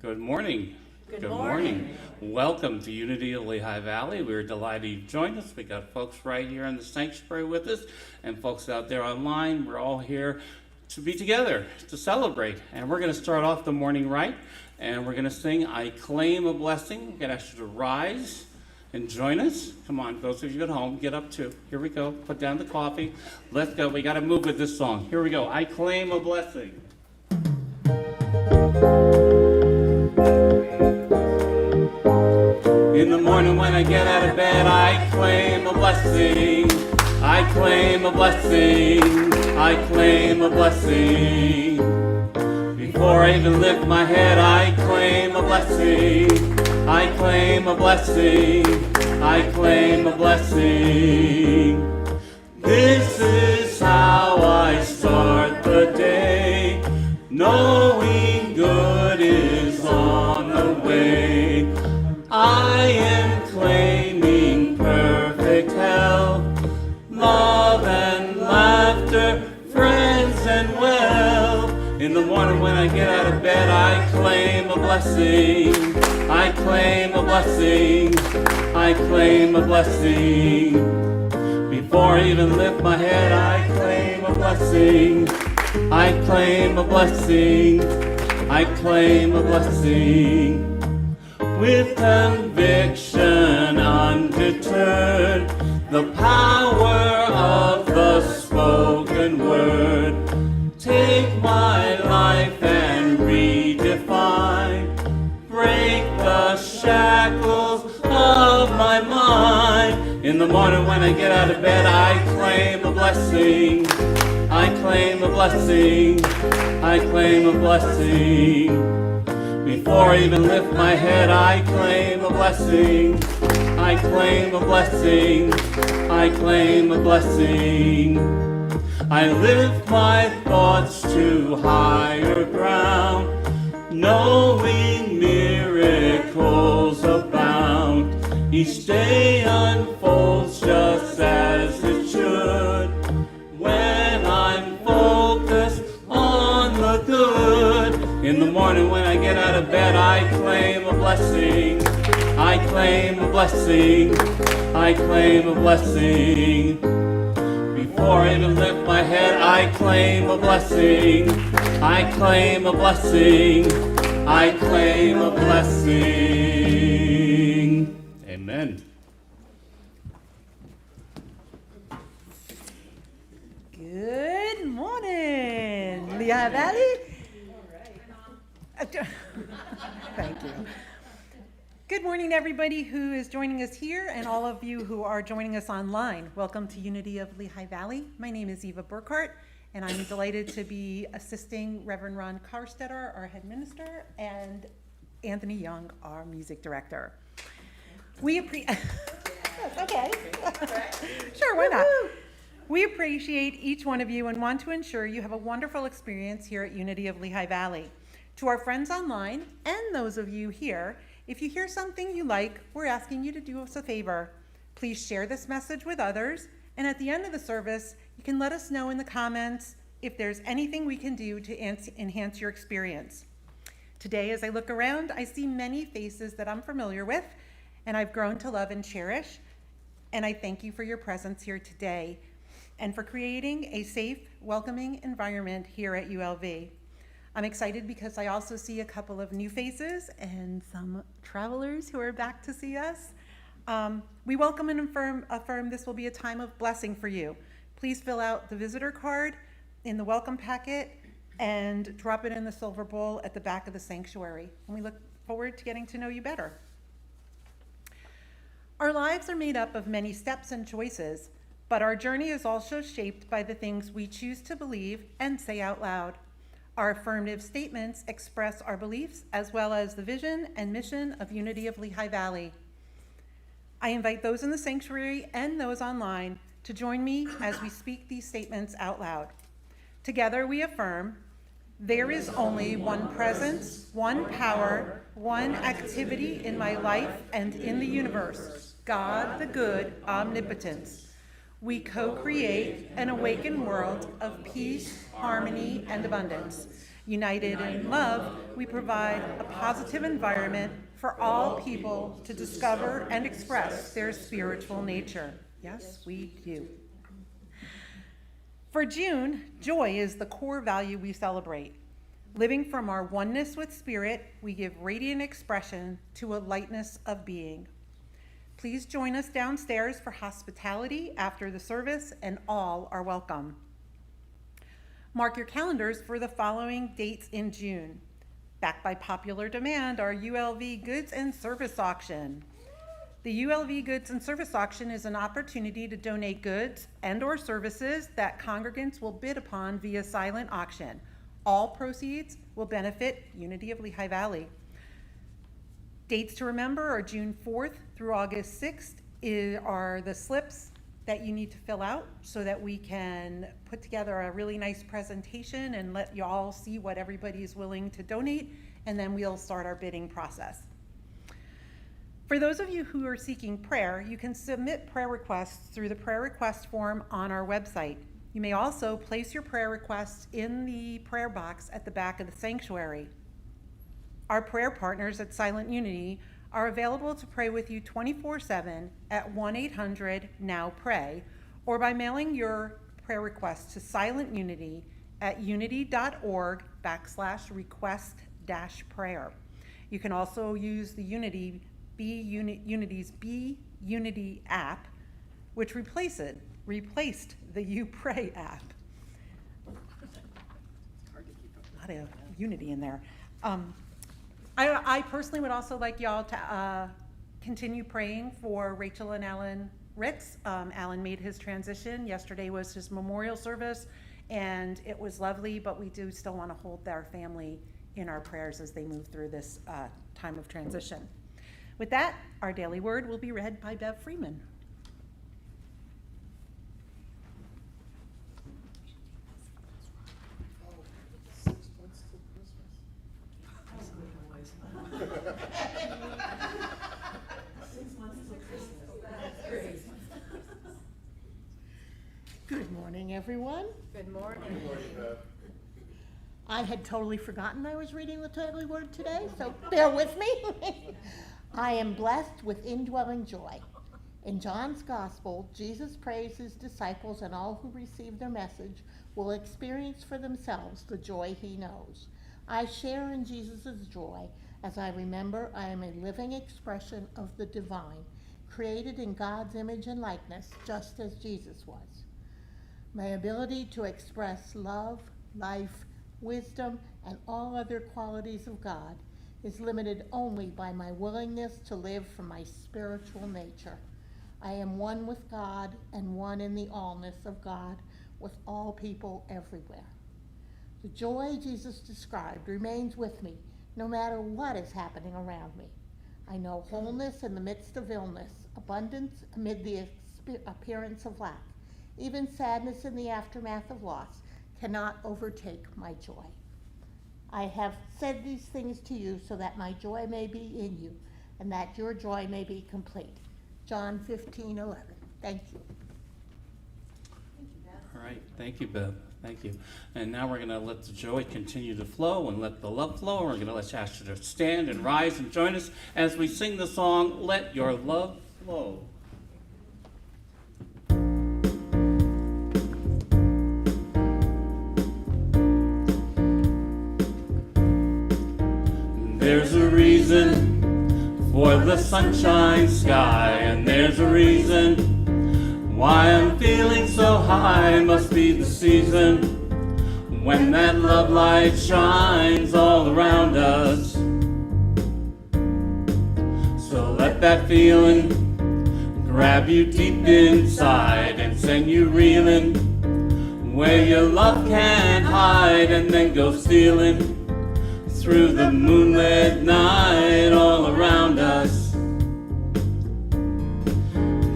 Good morning. Good morning. Welcome to Unity of Lehigh Valley. We're delighted you joined us. We got folks right here in the sanctuary with us and folks out there online. We're all here to be together, to celebrate. And we're going to start off the morning right, and we're going to sing I Claim a Blessing. We're going to ask you to rise and join us. Come on, those of you at home, get up too. Here we go. Put down the coffee. Let's go. We got to move with this song. Here we go. I claim a blessing. In the morning when I get out of bed, I claim a blessing. I claim a blessing. I claim a blessing. Before I even lift my head, I claim a blessing. I claim a blessing. I claim a blessing. This is how I start the day, knowing good is on the way. I am claiming perfect health, love and laughter, friends and wealth. In the morning when I get out of bed, I claim a blessing. I claim a blessing. I claim a blessing. Before I even lift my head, I claim a blessing. I claim a blessing. I claim a blessing. With conviction undeterred, the power of the spoken word. Take my life and redefine. Break the shackles of my mind. In the morning when I get out of bed, I claim a blessing. I claim a blessing. I claim a blessing. Before I even lift my head, I claim a blessing. I claim a blessing. I claim a blessing. I lift my thoughts to higher ground, knowing miracles abound. Each day unfolds just as it should, when I'm focused on the good. In the morning when I get out of bed, I claim a blessing. I claim a blessing. I claim a blessing. Before I even lift my head, I claim a blessing. I claim a blessing. I claim a blessing. Amen. Good morning, Lehigh Valley. Thank you. Good morning, everybody who is joining us here and all of you who are joining us online. Welcome to Unity of Lehigh Valley. My name is Eva Burkhart, and I'm delighted to be assisting Reverend Ron Karstetter, our head minister, and Anthony Young, our music director. We appreciate. Okay. Sure, why not? We appreciate each one of you and want to ensure you have a wonderful experience here at Unity of Lehigh Valley. To our friends online and those of you here, if you hear something you like, we're asking you to do us a favor. Please share this message with others, and at the end of the service, you can let us know in the comments if there's anything we can do to enhance your experience. Today, as I look around, I see many faces that I'm familiar with, and I've grown to love and cherish, and I thank you for your presence here today and for creating a safe, welcoming environment here at ULV. I'm excited because I also see a couple of new faces and some travelers who are back to see us. We welcome and affirm this will be a time of blessing for you. Please fill out the visitor card in the welcome packet and drop it in the silver bowl at the back of the sanctuary. And we look forward to getting to know you better. Our lives are made up of many steps and choices, but our journey is also shaped by the things we choose to believe and say out loud. Our affirmative statements express our beliefs as well as the vision and mission of Unity of Lehigh Valley. I invite those in the sanctuary and those online to join me as we speak these statements out loud. Together we affirm, there is only one presence, one power, one activity in my life and in the universe, God the good, omnipotence. We co-create an awakened world of peace, harmony, and abundance. United in love, we provide a positive environment for all people to discover and express their spiritual nature. Yes, we do. For June, joy is the core value we celebrate. Living from our oneness with Spirit, we give radiant expression to a lightness of being. Please join us downstairs for hospitality after the service, and all are welcome. Mark your calendars for the following dates in June. Backed by popular demand, our ULV Goods and Service Auction. The ULV Goods and Service Auction is an opportunity to donate goods and/or services that congregants will bid upon via silent auction. All proceeds will benefit Unity of Lehigh Valley. Dates to remember are June 4th through August 6th are the slips that you need to fill out so that we can put together a really nice presentation and let you all see what everybody is willing to donate, and then we'll start our bidding process. For those of you who are seeking prayer, you can submit prayer requests through the prayer request form on our website. You may also place your prayer requests in the prayer box at the back of the sanctuary. Our prayer partners at Silent Unity are available to pray with you 24/7 at 1-800-NOW-PRAY, or by mailing your prayer request to Silent Unity at unity.org/request-prayer. You can also use the Unity's Be Unity app, which replaced the You Pray app. A lot of unity in there. I personally would also like y'all to continue praying for Rachel and Alan Ritz. Alan made his transition. Yesterday was his memorial service, and it was lovely, but we do still want to hold their family in our prayers as they move through this time of transition. With that, our daily word will be read by Bev Freeman. Good morning, everyone. Good morning. Good morning, Bev. I had totally forgotten I was reading the daily word today, so bear with me. I am blessed with indwelling joy. In John's Gospel, Jesus prays his disciples and all who receive their message will experience for themselves the joy he knows. I share in Jesus' joy as I remember I am a living expression of the divine, created in God's image and likeness, just as Jesus was. My ability to express love, life, wisdom, and all other qualities of God is limited only by my willingness to live from my spiritual nature. I am one with God and one in the allness of God with all people everywhere. The joy Jesus described remains with me no matter what is happening around me. I know wholeness in the midst of illness, abundance amid the appearance of lack. Even sadness in the aftermath of loss cannot overtake my joy. I have said these things to you so that my joy may be in you and that your joy may be complete. John 15:11. Thank you. All right, thank you, Bev. Thank you. And now we're going to let the joy continue to flow and let the love flow. We're going to let you ask you to stand and rise and join us as we sing the song, Let Your Love Flow. There's a reason for the sunshine sky, and there's a reason why I'm feeling so high. Must be the season when that love light shines all around us. So let that feeling grab you deep inside and send you reeling where your love can't hide, and then go stealing through the moonlit night all around us.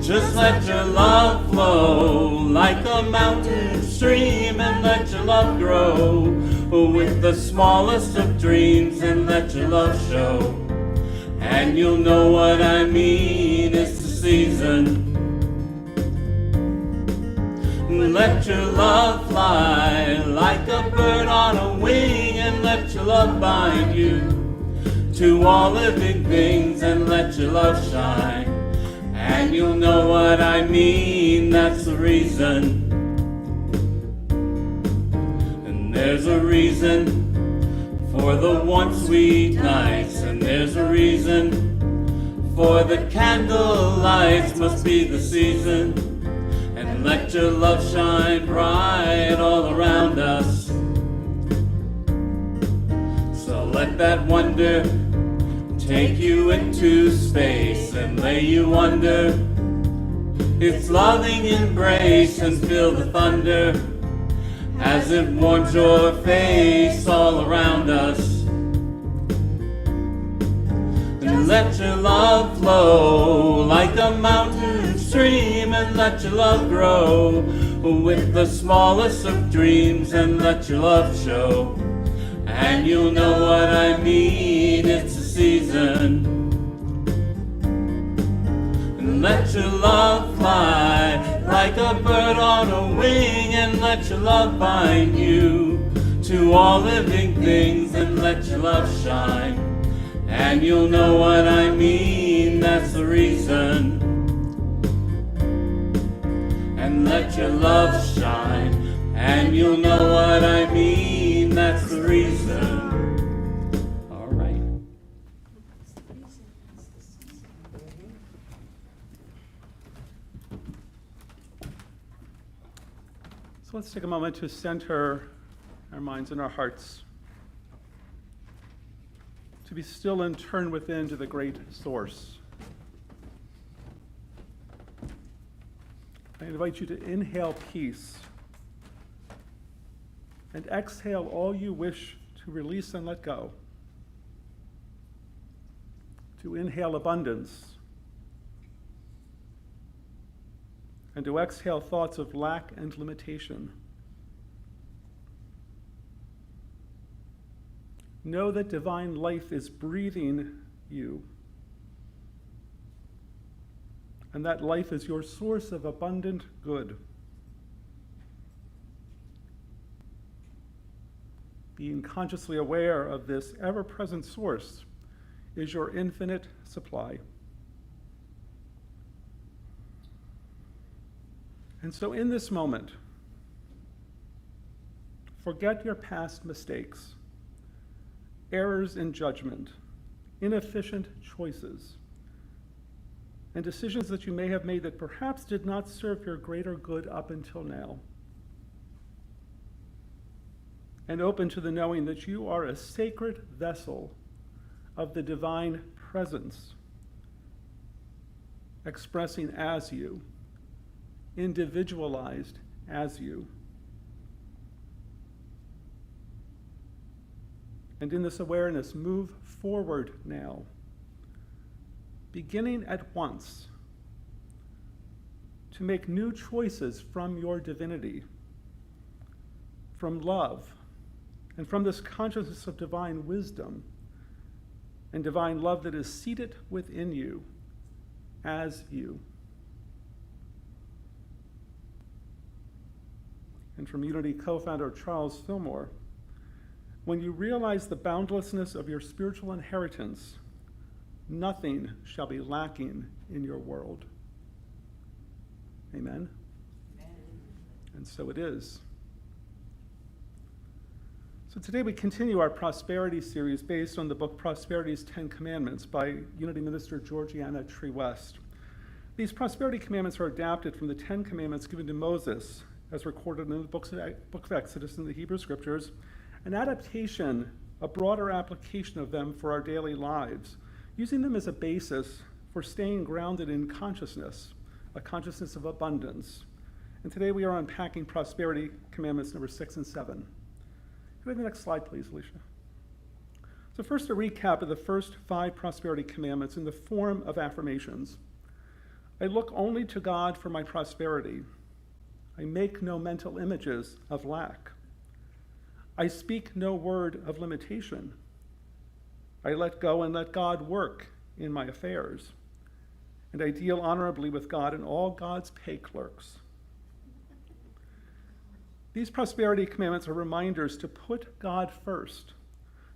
Just let your love flow like a mountain stream, and let your love grow with the smallest of dreams, and let your love show. And you'll know what I mean, it's the season. Let your love fly like a bird on a wing, and love bind you to all living things, and let your love shine. And you'll know what I mean, that's the reason. And there's a reason for the one sweet nights, and there's a reason for the candle lights. Must be the season. And let your love shine bright all around us. So let that wonder take you into space and lay you under its loving embrace, and feel the thunder as it warms your face all around us. And let your love flow like a mountain stream, and let your love grow with the smallest of dreams, and let your love show. And you'll know what I mean, it's a season. And let your love fly like a bird on a wing, and let your love bind you to all living things, and let your love shine. And you'll know what I mean, that's the reason. And let your love shine, and you'll know what I mean, that's the reason. All right. So let's take a moment to center our minds and our hearts, to be still and turn within to the great source. I invite you to inhale peace and exhale all you wish to release and let go. To inhale abundance and to exhale thoughts of lack and limitation. Know that divine life is breathing you, and that life is your source of abundant good. Being consciously aware of this ever-present source is your infinite supply. And so in this moment, forget your past mistakes, errors in judgment, inefficient choices, and decisions that you may have made that perhaps did not serve your greater good up until now. And open to the knowing that you are a sacred vessel of the divine presence, expressing as you, individualized as you. And in this awareness, move forward now, beginning at once to make new choices from your divinity, from love, and from this consciousness of divine wisdom and divine love that is seated within you as you. And from Unity co-founder Charles Fillmore, when you realize the boundlessness of your spiritual inheritance, nothing shall be lacking in your world. Amen? Amen. And so it is. So today we continue our prosperity series based on the book Prosperity's 10 Commandments by Unity minister Georgiana Tree West. These prosperity commandments are adapted from the 10 Commandments given to Moses as recorded in the book of Exodus in the Hebrew Scriptures, an adaptation, a broader application of them for our daily lives, using them as a basis for staying grounded in consciousness, a consciousness of abundance. And today we are unpacking Prosperity Commandments number 6 and 7. Can we have the next slide, please, Alicia? So first, a recap of the first 5 prosperity commandments in the form of affirmations. I look only to God for my prosperity. I make no mental images of lack. I speak no word of limitation. I let go and let God work in my affairs. And I deal honorably with God and all God's pay clerks. These prosperity commandments are reminders to put God first,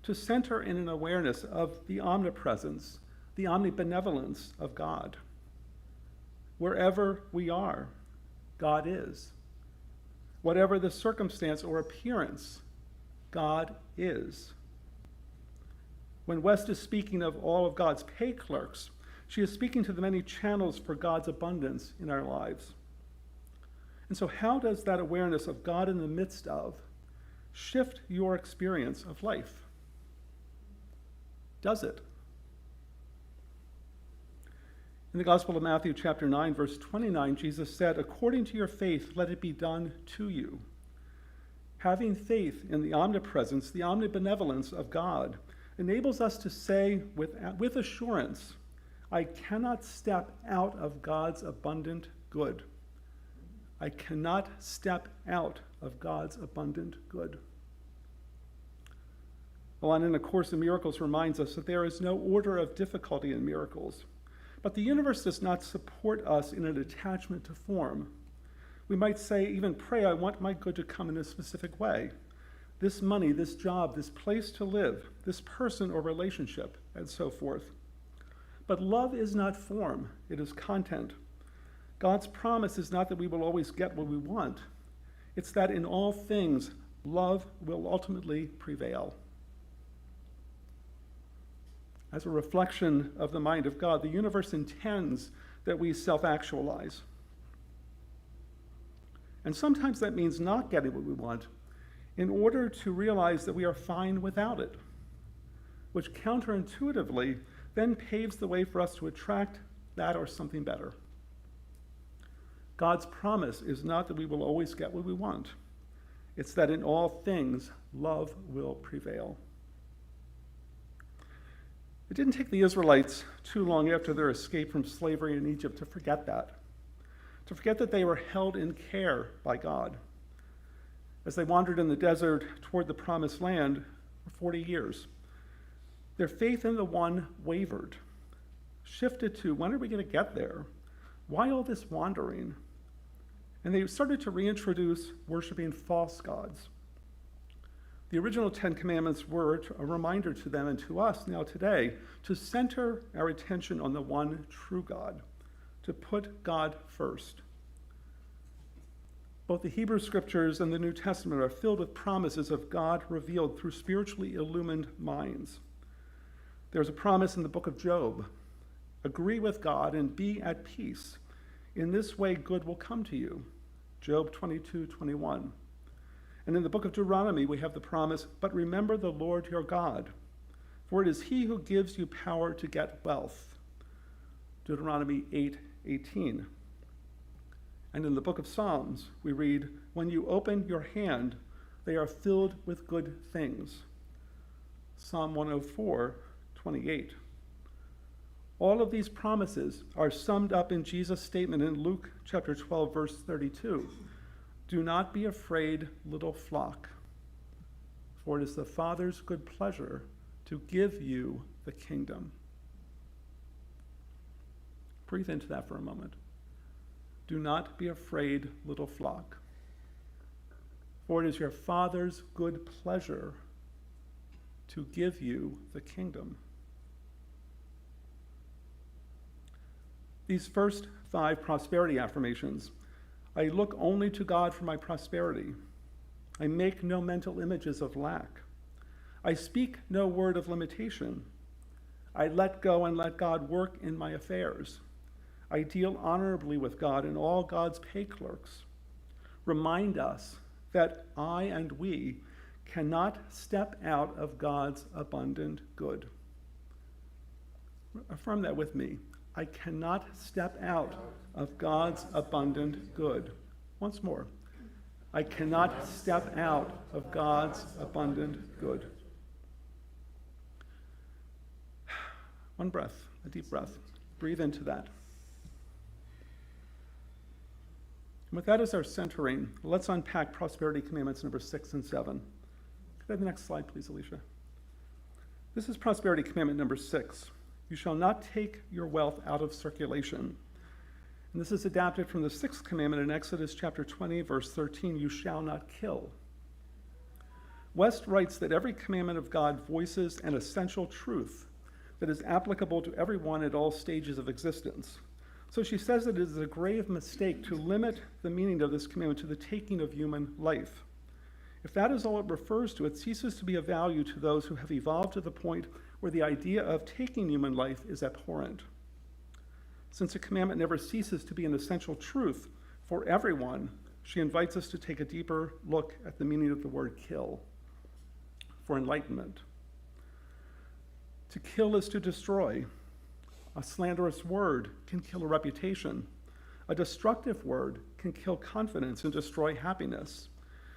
to center in an awareness of the omnipresence, the omnibenevolence of God. Wherever we are, God is. Whatever the circumstance or appearance, God is. When West is speaking of all of God's pay clerks, she is speaking to the many channels for God's abundance in our lives. And so how does that awareness of God in the midst of shift your experience of life? Does it? In the Gospel of Matthew chapter 9, verse 29, Jesus said, "According to your faith, let it be done to you." Having faith in the omnipresence, the omnibenevolence of God, enables us to say with assurance, I cannot step out of God's abundant good. I cannot step out of God's abundant good. Well, and in A Course in Miracles reminds us that there is no order of difficulty in miracles. But the universe does not support us in an attachment to form. We might say, even pray, I want my good to come in a specific way. This money, this job, this place to live, this person or relationship, and so forth. But love is not form, it is content. God's promise is not that we will always get what we want. It's that in all things, love will ultimately prevail. As a reflection of the mind of God, the universe intends that we self-actualize. And sometimes that means not getting what we want in order to realize that we are fine without it, which counterintuitively then paves the way for us to attract that or something better. God's promise is not that we will always get what we want. It's that in all things, love will prevail. It didn't take the Israelites too long after their escape from slavery in Egypt to forget that they were held in care by God. As they wandered in the desert toward the promised land for 40 years, their faith in the one wavered, shifted to, when are we going to get there? Why all this wandering? And they started to reintroduce worshiping false gods. The original 10 Commandments were a reminder to them and to us now today to center our attention on the one true God, to put God first. Both the Hebrew Scriptures and the New Testament are filled with promises of God revealed through spiritually illumined minds. There's a promise in the book of Job. Agree with God and be at peace. In this way, good will come to you. Job 22:21. And in the book of Deuteronomy, we have the promise, but remember the Lord your God, for it is he who gives you power to get wealth. Deuteronomy 8:18. And in the book of Psalms, we read, when you open your hand, they are filled with good things. Psalm 104:28. All of these promises are summed up in Jesus' statement in Luke chapter 12, verse 32. Do not be afraid, little flock, for it is the Father's good pleasure to give you the kingdom. Breathe into that for a moment. Do not be afraid, little flock, for it is your Father's good pleasure to give you the kingdom. These first 5 prosperity affirmations: I look only to God for my prosperity. I make no mental images of lack. I speak no word of limitation. I let go and let God work in my affairs. I deal honorably with God and all God's pay clerks. Remind us that I and we cannot step out of God's abundant good. Affirm that with me. I cannot step out of God's abundant good. Once more. I cannot step out of God's abundant good. One breath, a deep breath. Breathe into that. And with that as our centering, let's unpack prosperity commandments number 6 and 7. Could I have the next slide, please, Alicia? This is prosperity commandment number 6. You shall not take your wealth out of circulation. And this is adapted from the 6th commandment in Exodus chapter 20, verse 13, you shall not kill. West writes that every commandment of God voices an essential truth that is applicable to everyone at all stages of existence. So she says that it is a grave mistake to limit the meaning of this commandment to the taking of human life. If that is all it refers to, it ceases to be of value to those who have evolved to the point where the idea of taking human life is abhorrent. Since a commandment never ceases to be an essential truth for everyone, she invites us to take a deeper look at the meaning of the word kill for enlightenment. To kill is to destroy. A slanderous word can kill a reputation. A destructive word can kill confidence and destroy happiness.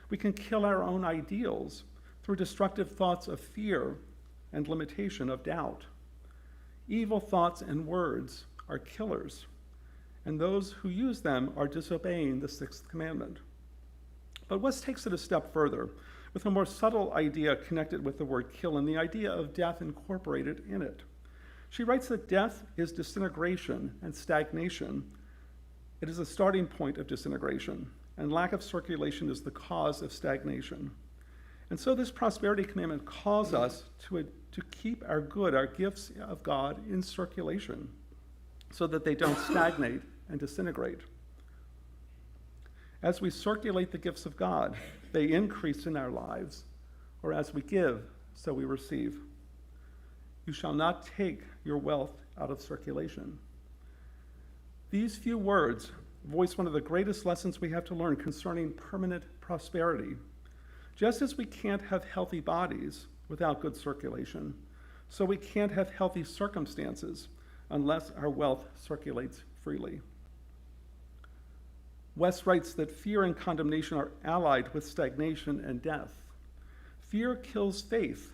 We can kill our own ideals through destructive thoughts of fear and limitation of doubt. Evil thoughts and words are killers, and those who use them are disobeying the sixth commandment. But West takes it a step further, with a more subtle idea connected with the word kill and the idea of death incorporated in it. She writes that death is disintegration and stagnation. It is a starting point of disintegration, and lack of circulation is the cause of stagnation. And so this prosperity commandment calls us to keep our good, our gifts of God, in circulation so that they don't stagnate and disintegrate. As we circulate the gifts of God, they increase in our lives, or as we give, so we receive. You shall not take your wealth out of circulation. These few words voice one of the greatest lessons we have to learn concerning permanent prosperity. Just as we can't have healthy bodies without good circulation, so we can't have healthy circumstances unless our wealth circulates freely. West writes that fear and condemnation are allied with stagnation and death. Fear kills faith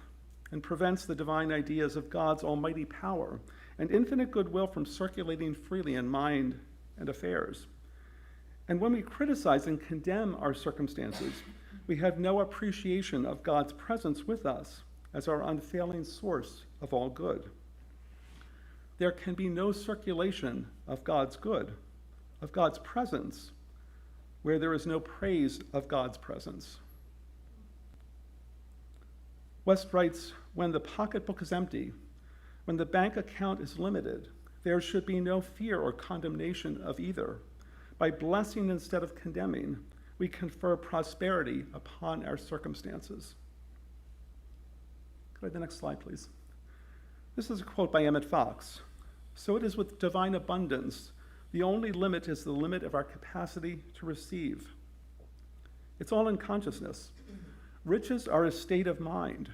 and prevents the divine ideas of God's almighty power and infinite goodwill from circulating freely in mind and affairs. And when we criticize and condemn our circumstances, we have no appreciation of God's presence with us as our unfailing source of all good. There can be no circulation of God's good, of God's presence, where there is no praise of God's presence. West writes, when the pocketbook is empty, when the bank account is limited, there should be no fear or condemnation of either. By blessing instead of condemning, we confer prosperity upon our circumstances. Could I have the next slide, please? This is a quote by Emmett Fox. So it is with divine abundance. The only limit is the limit of our capacity to receive. It's all in consciousness. Riches are a state of mind.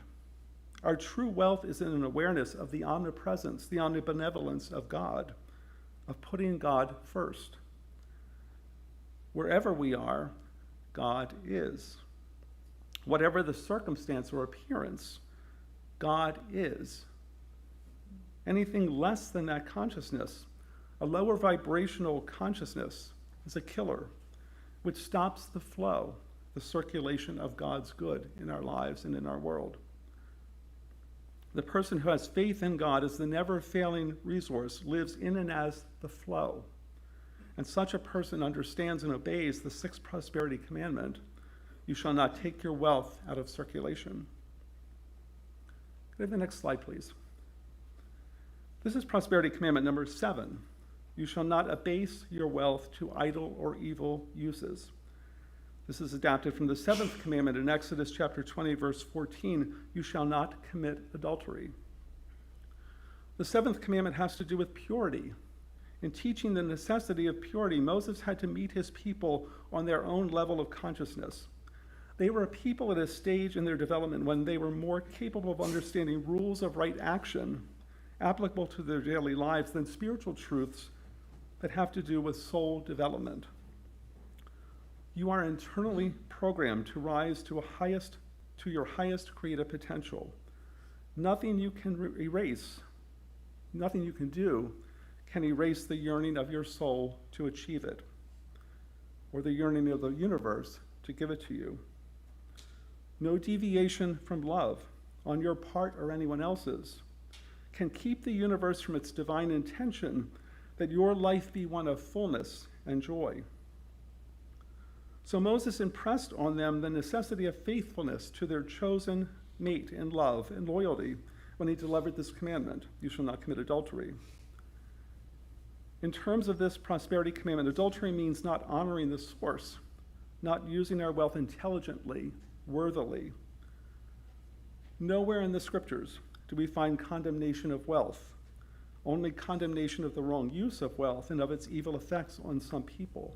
Our true wealth is in an awareness of the omnipresence, the omnibenevolence of God, of putting God first. Wherever we are, God is. Whatever the circumstance or appearance, God is. Anything less than that consciousness, a lower vibrational consciousness, is a killer, which stops the flow, the circulation of God's good in our lives and in our world. The person who has faith in God as the never-failing resource lives in and as the flow. And such a person understands and obeys the sixth prosperity commandment: you shall not take your wealth out of circulation. Could I have the next slide, please? This is prosperity commandment number 7. You shall not abase your wealth to idle or evil uses. This is adapted from the 7th commandment in Exodus chapter 20, verse 14. You shall not commit adultery. The 7th commandment has to do with purity. In teaching the necessity of purity, Moses had to meet his people on their own level of consciousness. They were a people at a stage in their development when they were more capable of understanding rules of right action applicable to their daily lives than spiritual truths that have to do with soul development. You are internally programmed to rise to your highest creative potential. Nothing you can erase, nothing you can do can erase the yearning of your soul to achieve it, or the yearning of the universe to give it to you. No deviation from love on your part or anyone else's can keep the universe from its divine intention that your life be one of fullness and joy. So Moses impressed on them the necessity of faithfulness to their chosen mate in love and loyalty when he delivered this commandment, you shall not commit adultery. In terms of this prosperity commandment, adultery means not honoring the source, not using our wealth intelligently, worthily. Nowhere in the scriptures do we find condemnation of wealth, only condemnation of the wrong use of wealth and of its evil effects on some people.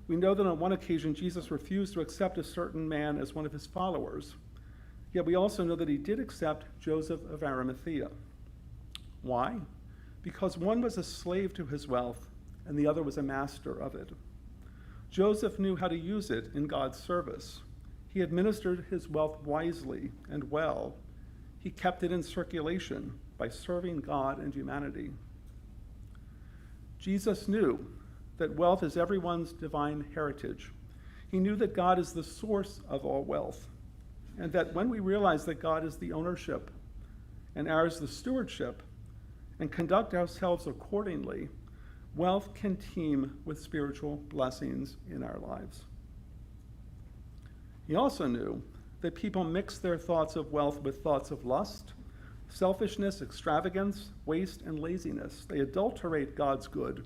We know that on one occasion Jesus refused to accept a certain man as one of his followers, yet we also know that he did accept Joseph of Arimathea. Why? Because one was a slave to his wealth and the other was a master of it. Joseph knew how to use it in God's service. He administered his wealth wisely and well. He kept it in circulation by serving God and humanity. Jesus knew that wealth is everyone's divine heritage. He knew that God is the source of all wealth, and that when we realize that God is the ownership and ours the stewardship, and conduct ourselves accordingly, wealth can teem with spiritual blessings in our lives. He also knew that people mix their thoughts of wealth with thoughts of lust, selfishness, extravagance, waste, and laziness. They adulterate God's good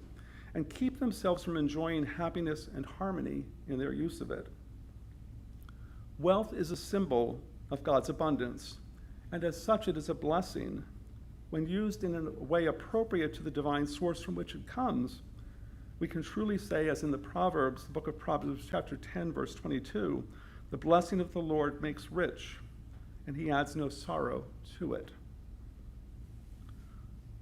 and keep themselves from enjoying happiness and harmony in their use of it. Wealth is a symbol of God's abundance, and as such it is a blessing. When used in a way appropriate to the divine source from which it comes, we can truly say, as in the Proverbs, the book of Proverbs, chapter 10, verse 22, the blessing of the Lord makes rich, and he adds no sorrow to it.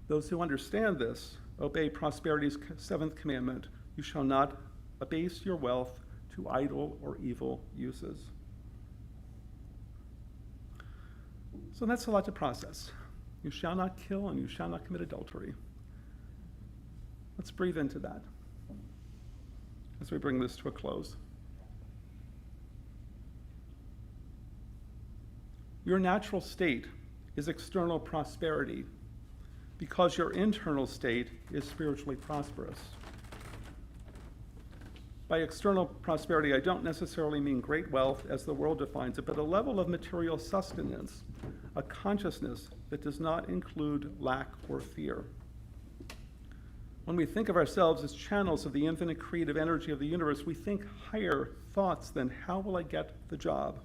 Those who understand this obey prosperity's seventh commandment, you shall not abase your wealth to idle or evil uses. So that's a lot to process. You shall not kill and you shall not commit adultery. Let's breathe into that as we bring this to a close. Your natural state is external prosperity because your internal state is spiritually prosperous. By external prosperity, I don't necessarily mean great wealth as the world defines it, but a level of material sustenance, a consciousness that does not include lack or fear. When we think of ourselves as channels of the infinite creative energy of the universe, we think higher thoughts than how will I get the job?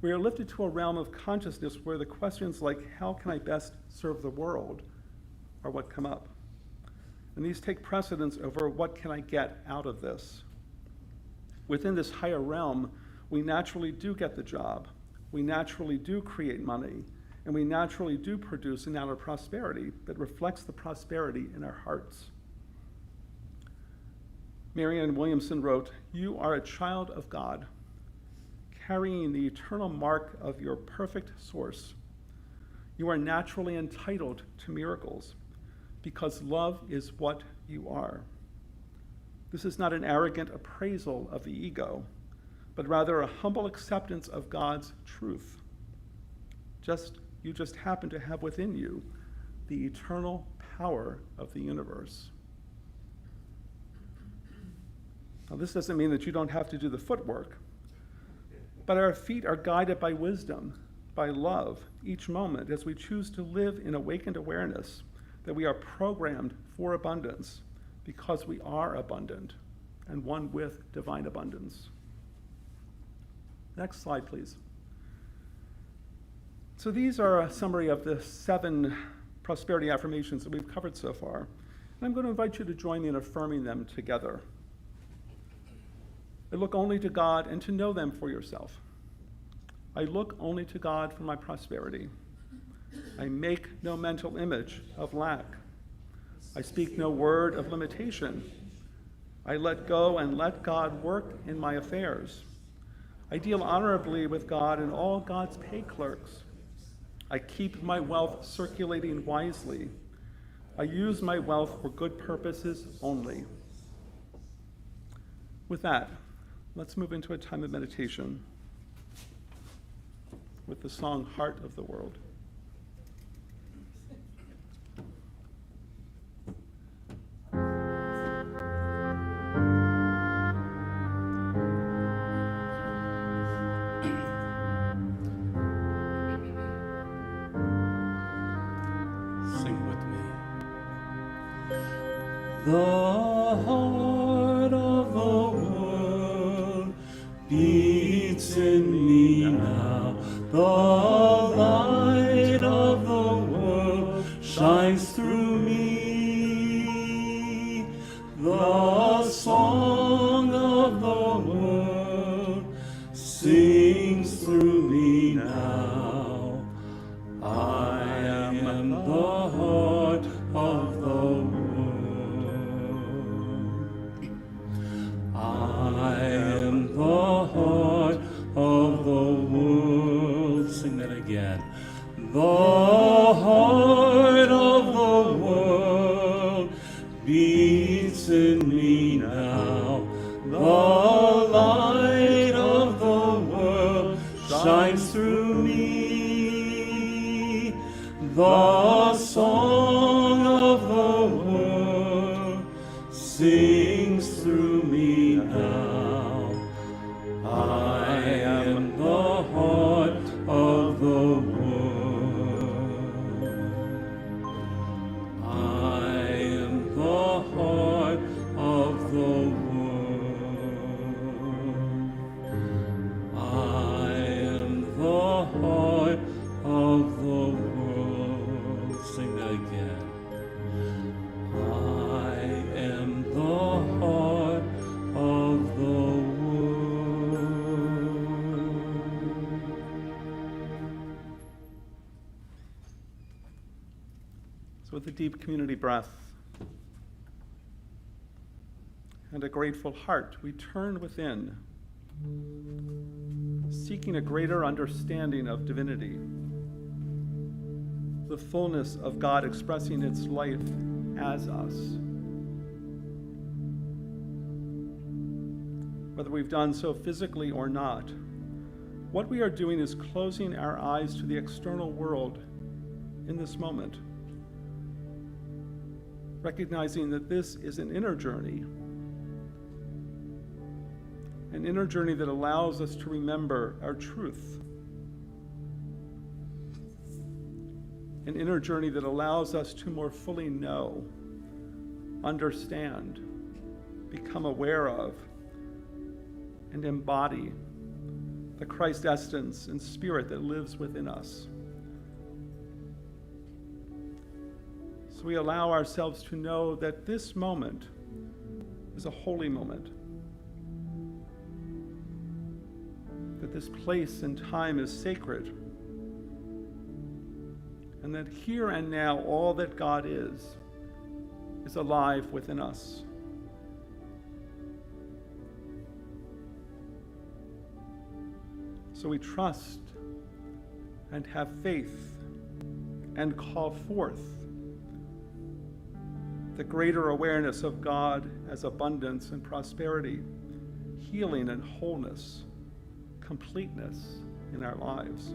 We are lifted to a realm of consciousness where the questions like how can I best serve the world are what come up. And these take precedence over what can I get out of this. Within this higher realm, we naturally do get the job. We naturally do create money, and we naturally do produce an outer prosperity that reflects the prosperity in our hearts. Marianne Williamson wrote, "You are a child of God, carrying the eternal mark of your perfect source. You are naturally entitled to miracles because love is what you are. This is not an arrogant appraisal of the ego, but rather a humble acceptance of God's truth. You just happen to have within you the eternal power of the universe." Now, this doesn't mean that you don't have to do the footwork, but our feet are guided by wisdom, by love, each moment as we choose to live in awakened awareness that we are programmed for abundance because we are abundant and one with divine abundance. Next slide, please. So these are a summary of the 7 prosperity affirmations that we've covered so far. And I'm going to invite you to join me in affirming them together. I look only to God and to know them for yourself. I look only to God for my prosperity. I make no mental image of lack. I speak no word of limitation. I let go and let God work in my affairs. I deal honorably with God and all God's pay clerks. I keep my wealth circulating wisely. I use my wealth for good purposes only. With that, let's move into a time of meditation with the song Heart of the World. The heart of the world beats in me now. The light of the world shines through me. The song of the world sings through me now. I am the heart of the world. I am the heart of the world. Sing that again. The heart of the world beats in me now. The light of the world shines through me. The song of the world sings through me now. I am the heart of the world. I am the heart of the world. I am the heart of the world. Sing that again. I am the heart of the world. So with a deep community breath and a grateful heart, we turn within, seeking a greater understanding of divinity, the fullness of God expressing its life as us. Whether we've done so physically or not, what we are doing is closing our eyes to the external world in this moment, recognizing that this is an inner journey that allows us to remember our truth, an inner journey that allows us to more fully know, understand, become aware of, and embody the Christ essence and spirit that lives within us. So we allow ourselves to know that this moment is a holy moment, that this place and time is sacred, and that here and now all that God is alive within us. So we trust and have faith and call forth the greater awareness of God as abundance and prosperity, healing and wholeness, completeness in our lives.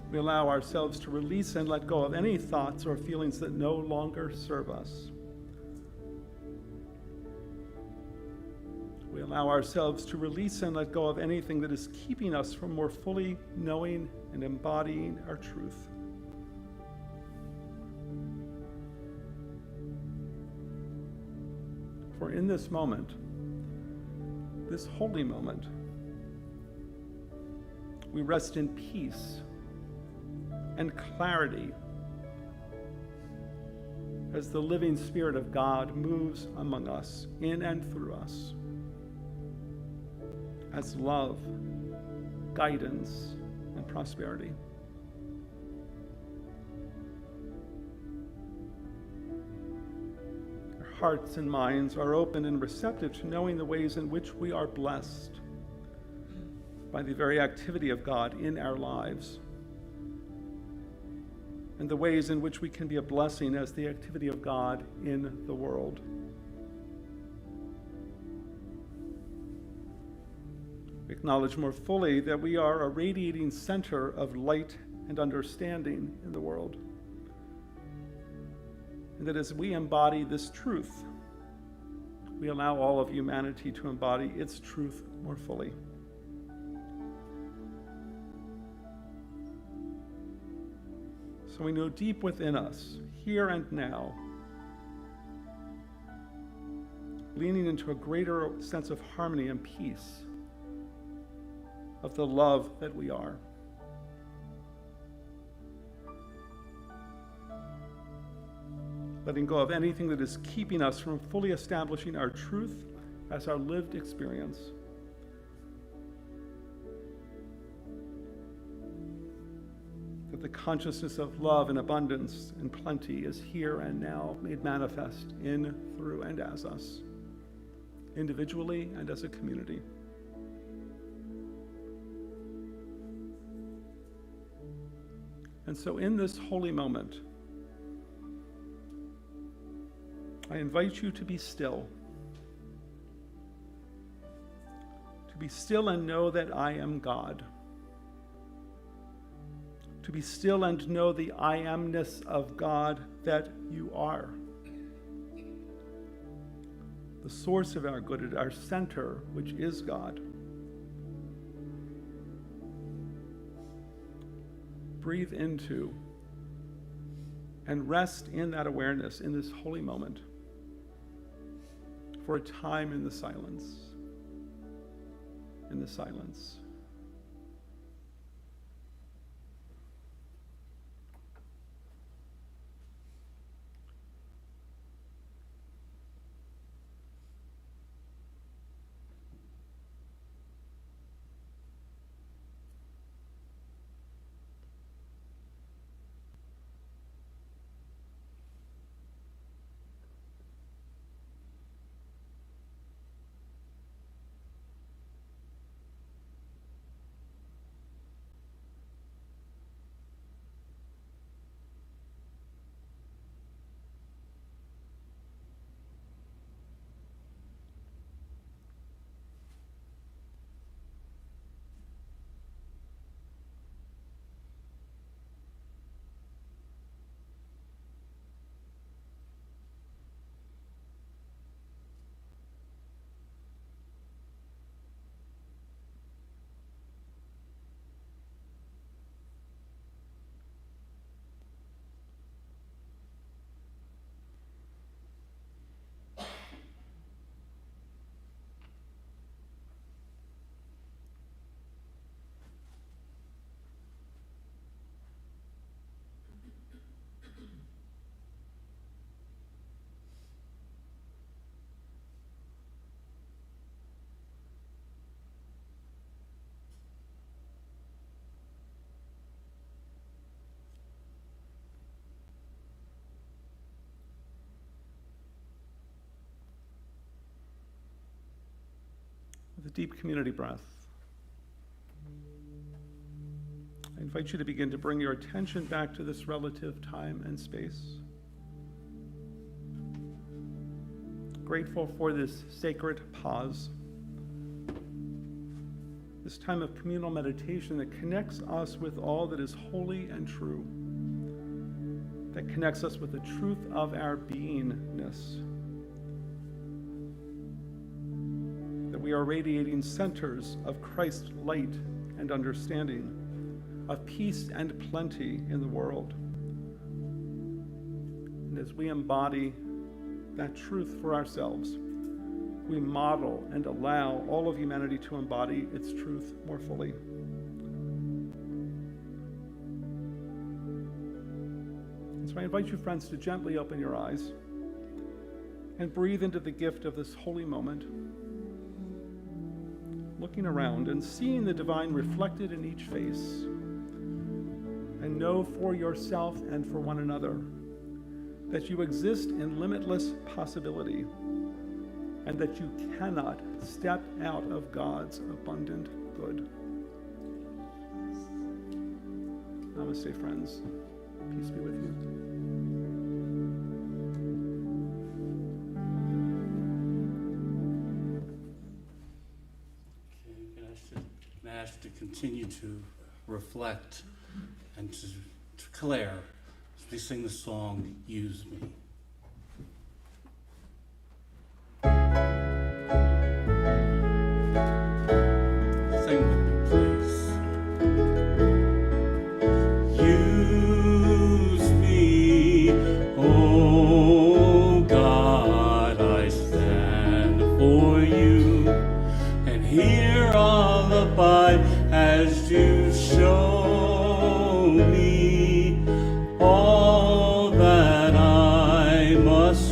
We allow ourselves to release and let go of any thoughts or feelings that no longer serve us. We allow ourselves to release and let go of anything that is keeping us from more fully knowing and embodying our truth. For in this moment, this holy moment, we rest in peace and clarity as the living Spirit of God moves among us, in and through us, as love, guidance, and prosperity. Our hearts and minds are open and receptive to knowing the ways in which we are blessed by the very activity of God in our lives, and the ways in which we can be a blessing as the activity of God in the world. We acknowledge more fully that we are a radiating center of light and understanding in the world, and that as we embody this truth, we allow all of humanity to embody its truth more fully. So we know deep within us, here and now, leaning into a greater sense of harmony and peace, of the love that we are. Letting go of anything that is keeping us from fully establishing our truth as our lived experience. That the consciousness of love and abundance and plenty is here and now, made manifest in, through, and as us, individually and as a community. And so in this holy moment, I invite you to be still. To be still and know that I am God. To be still and know the I amness of God that you are. The source of our good, our center, which is God. Breathe into and rest in that awareness in this holy moment for a time in the silence. In the silence. With a deep community breath, I invite you to begin to bring your attention back to this relative time and space. Grateful for this sacred pause, this time of communal meditation that connects us with all that is holy and true, that connects us with the truth of our beingness. That we are radiating centers of Christ's light and understanding, of peace and plenty in the world. And as we embody that truth for ourselves, we model and allow all of humanity to embody its truth more fully. And so I invite you, friends, to gently open your eyes and breathe into the gift of this holy moment, looking around and seeing the divine reflected in each face, and know for yourself and for one another that you exist in limitless possibility and that you cannot step out of God's abundant good. Namaste, friends. Peace be with you. To continue to reflect and to declare as we sing the song, Use Me. Sing with me, please. Use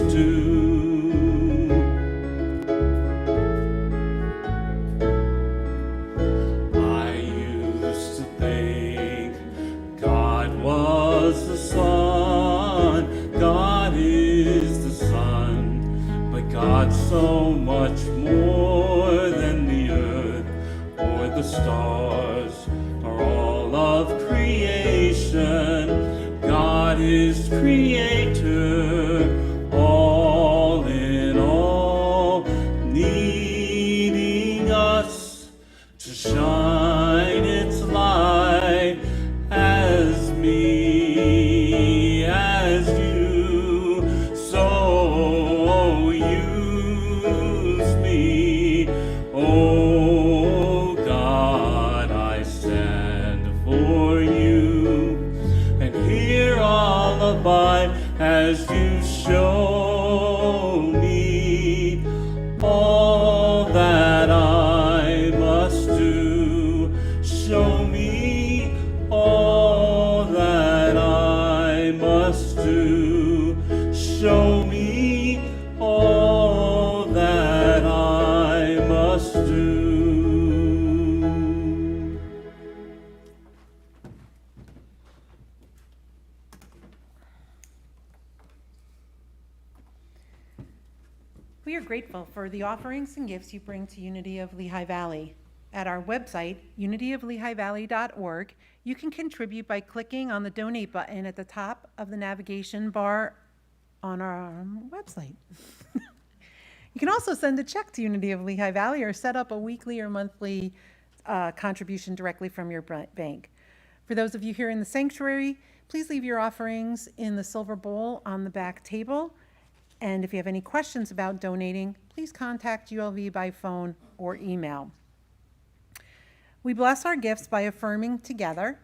do. I used to think God was the Son, God is the Son, but God's so much more than the earth or the stars or all of creation. God is creator, all in all, needing us to shine its light as me, as you. So use me, oh God, I stand for you and hear a lullaby as you show me all that I must do. Show me all that I must do. Show me all that I must do. We are grateful for the offerings and gifts you bring to Unity of Lehigh Valley. At our website, unityoflehighvalley.org, you can contribute by clicking on the donate button at the top of the navigation bar on our website. You can also send a check to Unity of Lehigh Valley or set up a weekly or monthly contribution directly from your bank. For those of you here in the sanctuary, please leave your offerings in the silver bowl on the back table. And if you have any questions about donating, please contact ULV by phone or email. We bless our gifts by affirming together,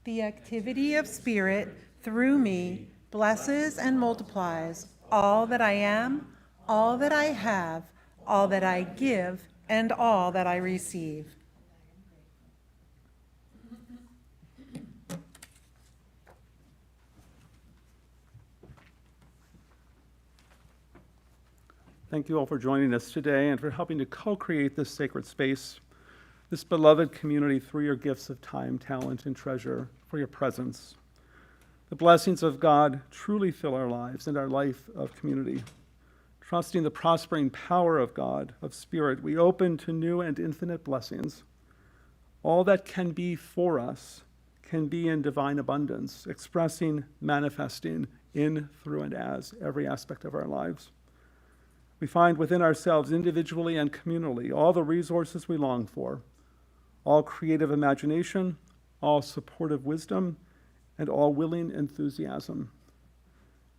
the activity of Spirit through me blesses and multiplies all that I am, all that I have, all that I give, and all that I receive. Thank you all for joining us today and for helping to co-create this sacred space, this beloved community through your gifts of time, talent, and treasure, for your presence. The blessings of God truly fill our lives and our life of community. Trusting the prospering power of God, of Spirit, we open to new and infinite blessings. All that can be for us can be in divine abundance, expressing, manifesting in, through, and as every aspect of our lives. We find within ourselves, individually and communally, all the resources we long for, all creative imagination, all supportive wisdom, and all willing enthusiasm.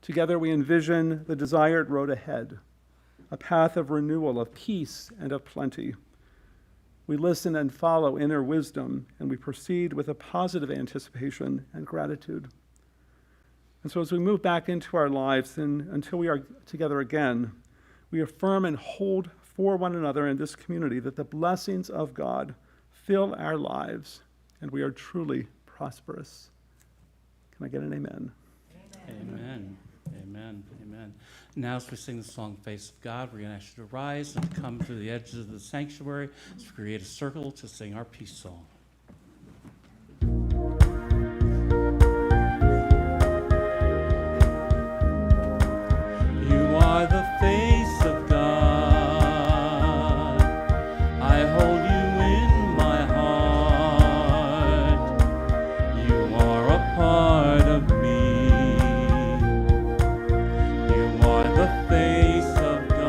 Together we envision the desired road ahead, a path of renewal, of peace, and of plenty. We listen and follow inner wisdom, and we proceed with a positive anticipation and gratitude. And so as we move back into our lives, and until we are together again, we affirm and hold for one another in this community that the blessings of God fill our lives, and we are truly prosperous. Can I get an amen? Amen. Amen. Amen. Now as we sing the song Face of God, we're going to ask you to rise and come to the edges of the sanctuary to create a circle to sing our peace song. You are the face of God. I hold you in my heart. You are a part of me. You are the face of God.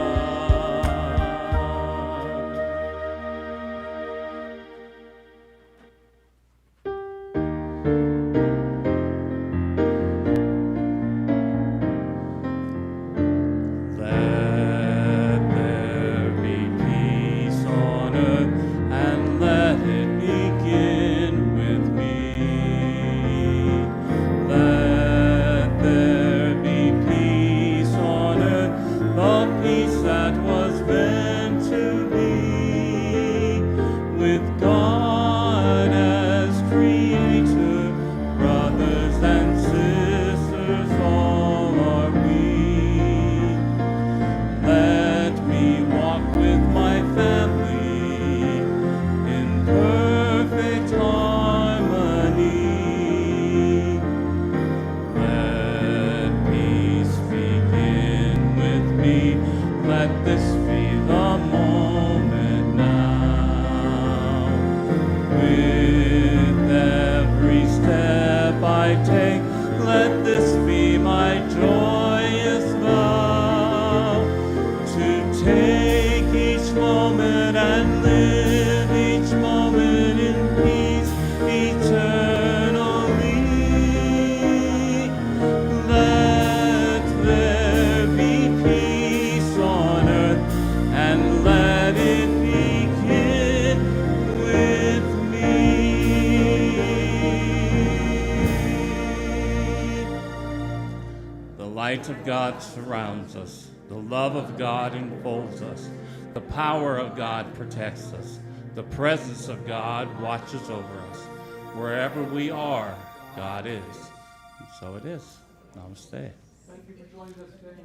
light of God surrounds us. The love of God enfolds us. The power of God protects us. The presence of God watches over us. Wherever we are, God is. And so it is. Namaste. Thank you for joining us today.